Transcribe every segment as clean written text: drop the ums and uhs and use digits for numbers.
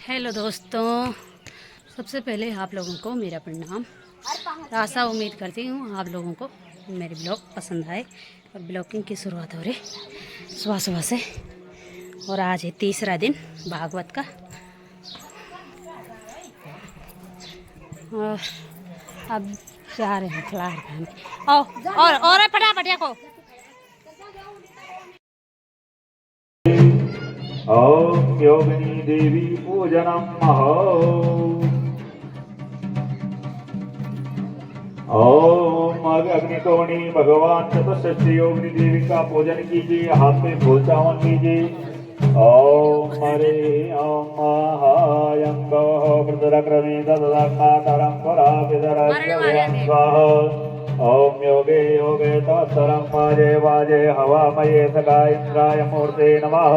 Hello दोस्तों, सबसे पहले आप लोगों को मेरा प्रणाम। आशा उम्मीद करती हूँ आप लोगों को मेरे ब्लॉग पसंद आए। और ब्लॉगिंग की शुरुआत हो रही सुबह सुबह से, और आज है तीसरा दिन भागवत का। और अब जा रहे हैं फ्लावर खाने। आओ और फटाफट को। ओम योगिनी देवी पूजनम ओम अग्निकोणी भगवान चतुष्षष्ठी योगिनी देवी का पूजन कीजिए। हाथ में फूल चावन कीजिए। ओम हरे ओम महायंगो वृद्धरक्रमे दददाकारं पराविदरज्ञं स्वाहा। ओम योगे योगे तत्सरं वाजे वाजे हवामये सका इंद्राय मूर्ते नमः।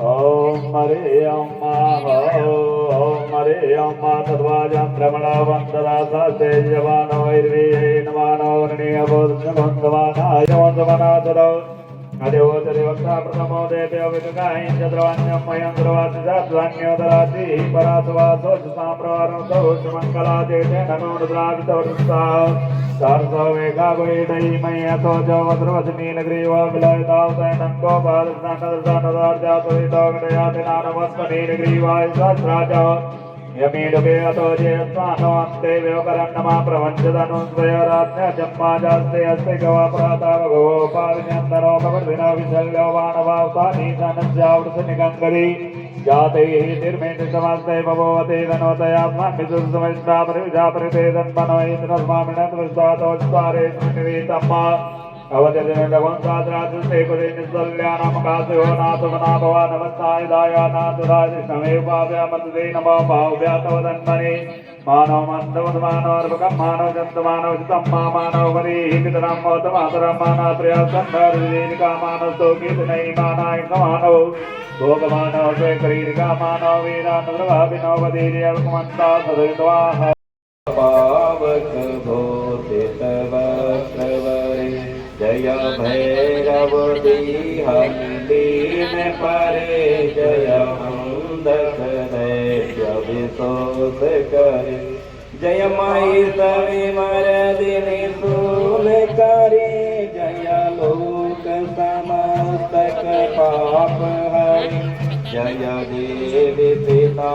ओम हरे ओम हरे ओम तद्वाजं भ्रमणा वन्ददा सास्ते जवानो वैर्वीये नमानो वर्णीय बोधवन्तवानाय वन्दवनादरो अदेवोचरिवक्ता प्रथमो देव्यो विदुकाहिं चन्द्रवान्यं मयं द्रवासिदात्वान्योदराति परासवासोऽसाम्प्रवारो सौषमङ्गलादेते नमोद्रावितवृत्ता सारसो वेगागुईडै मय्यथो च वज्रवचनीलग्रीव विलयतावतैनं गोपालस्नानदर्शनदार्जातुरितोगणयाति नानवस्मनीलग्रीवाय सहस्राज यमीडुके अतो जेयस्वानोऽन्ते व्योकरन्नमा प्रवञ्चदनुस्वयराज्ञा जम्माजास्ते अस्ते गवापरातावगोपाविन्यन्दनो भवर्धिनो विशल्यो वाणवावतानीशानस्यावृतनिगङ्गरी जाते निर्मेन्द्रसमस्ते भवते धनोतयात्मान् विदुर्समिष्टापरिविजापरितेदन्मनो इन्द्रस्वामिनत्वस्तातोच्चारे स्मृतिवेतम्मा अवजनगवंसाद्राजुस्ते कुले निस्वल्यानामकासयो नाथवना भवानवस्ताय दायानाथुराजिष्णमेवाव्यामतुते नमो भाव्यातवदन्मने मानव मन्दवदमानवर्भकं मानव जन्तमानव जितं मानव वरीहि पितरं मौतमातरं मानाप्रियसन्धर्वेदिका मानव स्तोकीतनै मानाय मानव भोगमानव स्वेकरीरिका मानव वीरानुर्भाविनो वदीर्यवकमन्ता सदरित्वाः पावक भूषितवस्त्रवरे जय भैरव दीन परे जय मंदक दैत्य विशोष करे जय माई सवि मरदिनि शूल करे जय लोक समस्तक पाप हरि जय देवी पिता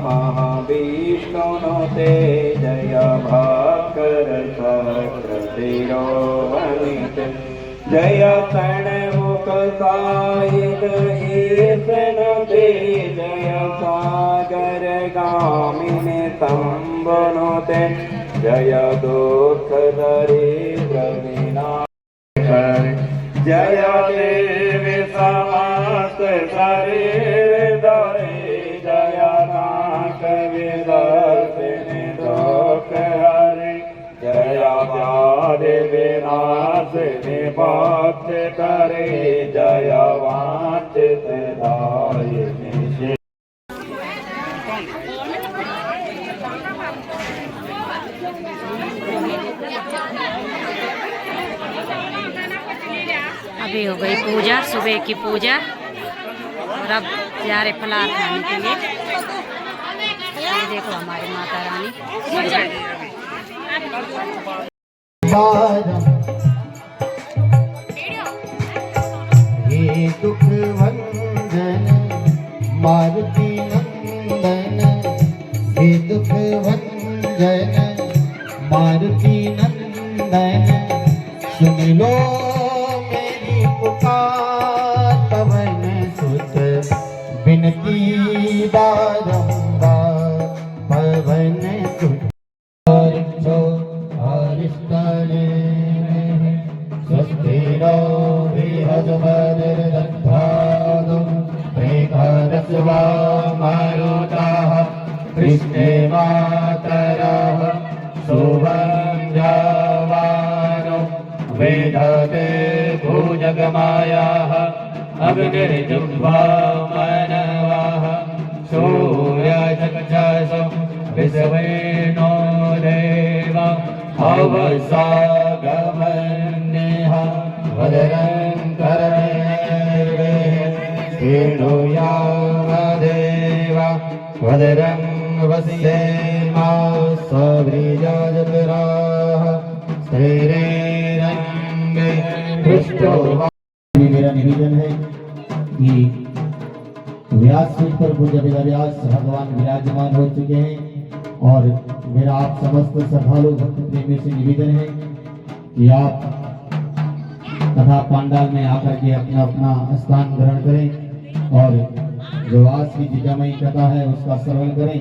महाविष्णुनुते जय भाकर चक्र शिरोमणिते जय तणमुख साहिब ईशनुते जय सागर गामिनी तंबनुते जय दुख दरिद्र विनाशक जय देवी समस्त शरीर धरे जय नाथ विदर्शिनी दुख हरे जय व्याधि विनाशिनी भक्त करे जय वांछित दायिनी अभी हो गई पूजा, सुबह की पूजा, और अब जा रहे फलार खाने के लिए। ये देखो हमारी माता रानी। ये दुख वंदन मारुति नंदन, ये दुख वंदन मारुति नंदन, सुन लो मेरी पुकार पवन सुत बिनती बारंबार पवन सुत स्वस्तिरो बृहस्पतिर्दधातु मेघरस्वा मारुताः कृष्णे मातरः सुवन्द्यवानो वेदते भुजगमायाः अग्निर्जुह्वा मनवः सूर्यचक्षुषो विश्वेनो देव हवसा गमन्यः वदनं कर्णे शृणुयामदेव भद्रं वसेमासव्रीजजत्राः स्थिरैरङ्गे पृष्ठो। मेरा निवेदन है कि व्यास सीट पर पूज्य वेदव्यास भगवान विराजमान हो चुके हैं और मेरा आप समस्त श्रद्धालु भक्त प्रेमी से निवेदन है कि आप तथा पांडाल में आकर के अपना अपना स्थान ग्रहण करें और जो आज की जिज्ञामयी कथा है उसका श्रवण करें।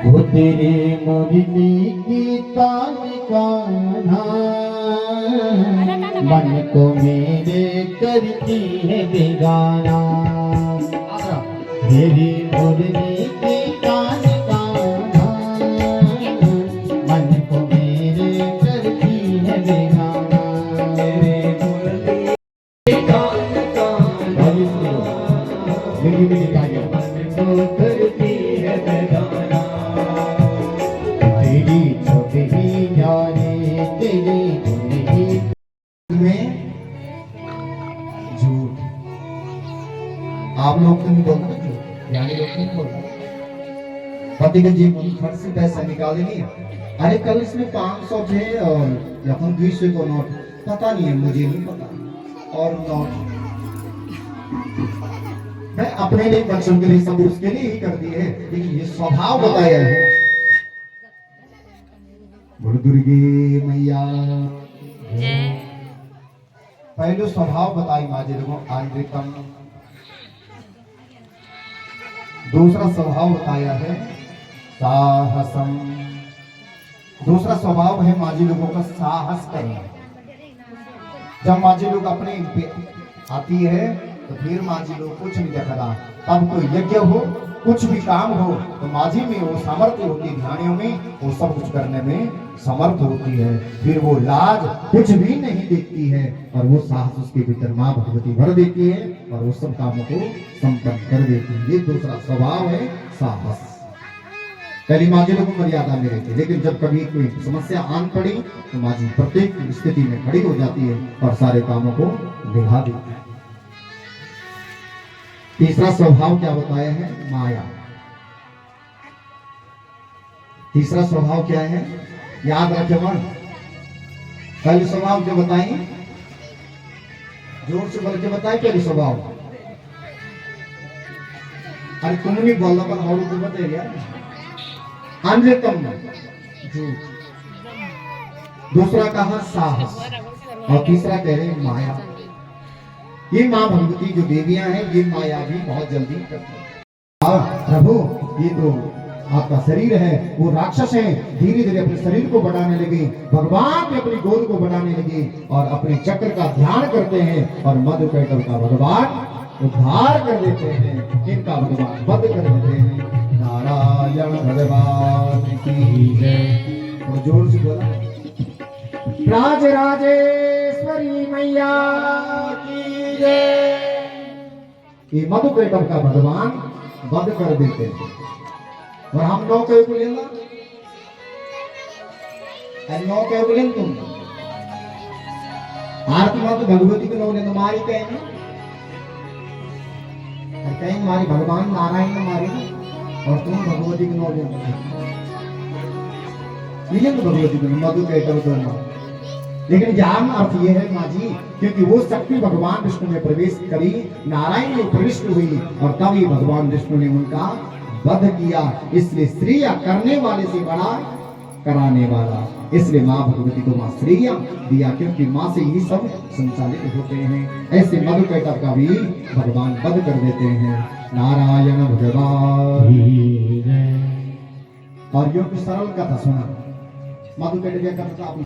वो तेरे मुरली की तान कान्हा मन को मेरे करती है बेगाना। मेरी मुरली की तान कान्हा मन को मेरे करती है बेगाना। मेरे मुरली की तान कान्हा मिली मिली गाइए मन को करती है बेगाना। तेरी छवि जाने तेरी में झूठ आप लोग तो नहीं बोलते, यानी लोग नहीं बोलते। पति का जीवन खर्च से पैसा निकालेंगे, अरे कल इसमें 500 थे और या 200 को नोट, पता नहीं है, मुझे नहीं पता। और नोट मैं अपने लिए बच्चों के लिए सब उसके लिए ही करती है, लेकिन ये स्वभाव बताया है। बोल दुर्गे मैया पहले स्वभाव बताई माजी लोगों आंद्रिकम। दूसरा स्वभाव बताया है साहसम। दूसरा स्वभाव है माजी लोगों का साहस करना। जब माजी लोग अपने पे आती है तो फिर माजी लोग कुछ नहीं देखता। तब कोई यज्ञ हो कुछ भी काम हो तो माझी में वो सामर्थ्य होती है, ध्यानियों में वो सब कुछ करने में समर्थ होती है। फिर वो लाज कुछ भी नहीं देखती है और वो साहस उसके भीतर माँ भगवती भर देती है और वो सब कामों को संपन्न कर देती है। ये दूसरा स्वभाव है साहस। पहली माजी लोगों को मर्यादा में रहती है, लेकिन जब कभी कोई समस्या आन पड़ी तो माजी प्रत्येक स्थिति में खड़ी हो जाती है और सारे कामों को निभा देती है। तीसरा स्वभाव क्या बताया है? माया। तीसरा स्वभाव क्या है? याद रखे मन। पहले स्वभाव जो बताई, जोर से बोल के बताए। पहले स्वभाव अरे तुम नहीं बोल रहा पर हम लोग बता यार। अनृतम झूठ। दूसरा कहा साहस और तीसरा कह रहे माया। ये माँ भगवती जो देवियां हैं ये माया भी बहुत जल्दी करती है। प्रभु ये तो आपका शरीर है, वो राक्षस है। धीरे धीरे अपने शरीर को बढ़ाने लगे, भगवान भी अपनी गोद को बढ़ाने लगे और अपने चक्र का ध्यान करते हैं और मधुकैटभ का भगवान उद्धार कर देते हैं, इनका भगवान वध कर देते हैं। नारायण भगवान की जय। और जोर से बोला राज राजेश्वरी मैया की जय। ये मधुकैटभ का भगवान वध कर देते हैं और हम नौ कहे को लेना, नौ कहे को लेना तुम आरती माँ तो भगवती को नौ लेना मारी कहे ना, कहीं हमारी भगवान नारायण ने मारी और तुम भगवती को नौ लेना तो भगवती को मधुकैटभ करना। लेकिन ज्ञान अर्थ ये है माँ जी, क्योंकि वो शक्ति भगवान विष्णु में प्रवेश करी, नारायण में प्रविष्ट हुई और तभी भगवान विष्णु ने उनका वध किया। इसलिए श्रेय करने वाले से बड़ा कराने वाला, इसलिए माँ भगवती को माँ श्रेय दिया, क्योंकि माँ से ही सब संचालित होते हैं। ऐसे मधुकैटभ का भी भगवान वध कर देते हैं। नारायण भगवान। और यो की सरल कथा सुना, मधुकैटभ की कथा आप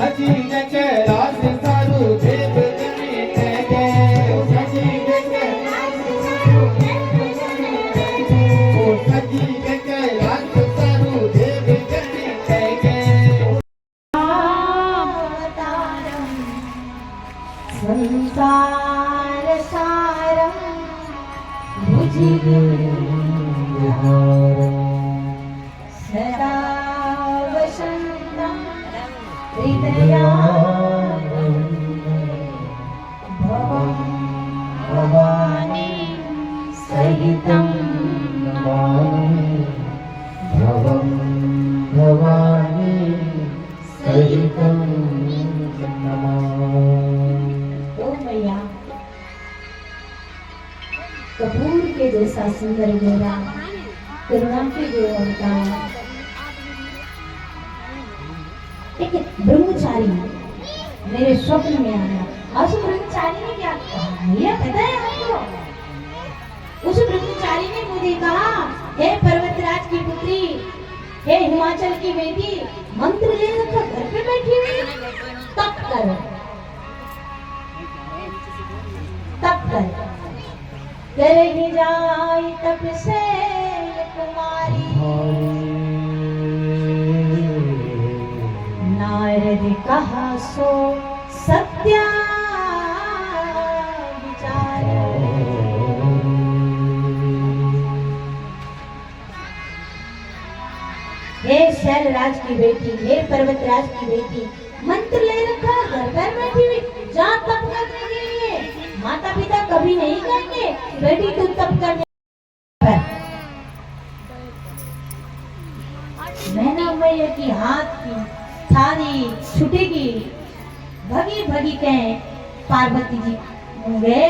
सजी कैलाश सारू देव जने गे सजी कैलाश सारू देव जने गे ओ सजी कैलाश सारू देव जने गे संसार सारं भुजगविहारं सदा वसन्तं हृदयारविन्दे भवं भवानी सहितं नमामि भवं भवानी सहितं नमामि। ओ मैया कपूर के जैसा सुंदर गोरा करुणा के जो अवतार एक ब्रह्मचारी मेरे स्वप्न में आया। और उस ब्रह्मचारी ने क्या कहा यह पता है आपको? उस ब्रह्मचारी ने मुझे कहा हे पर्वतराज की पुत्री, हे हिमाचल की बेटी, मंत्र ले रखा घर पे बैठी हुई तप कर ही जाए तप से कुमारी। नारद कहा सो सत्य विचार। हे शैलराज की बेटी, हे पर्वतराज की बेटी, मंत्र ले रखा घर पर बैठी हुई जा तप करने के लिए। माता पिता कभी नहीं कहेंगे बेटी तू तप करने पर। मैना मैया की हाथ की थारी छुटेगी भगी भगी कहे पार्वती जी होंगे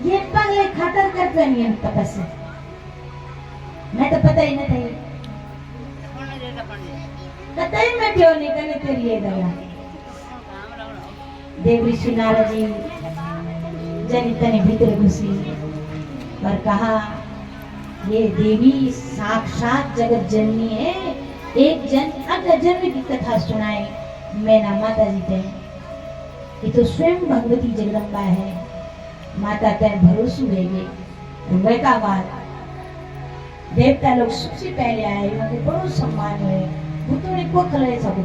ये पगले खतर करते नहीं तपस्या। मैं तो पता ही नहीं था कतई मैं क्यों नहीं करने तेरी ये दया। देव ऋषि नारद जी जनितने भीतर घुसी और कहा ये देवी साक्षात जगत जननी है। एक जन अगर जन्म की कथा सुनाए मैना माता जी थे ये तो स्वयं भगवती जगदम्बा है। माता तेरे भरोसे रहेंगे वह का बात देवता लोग सबसे पहले आए उनको बड़ो सम्मान हुए भूतों ने को खले सब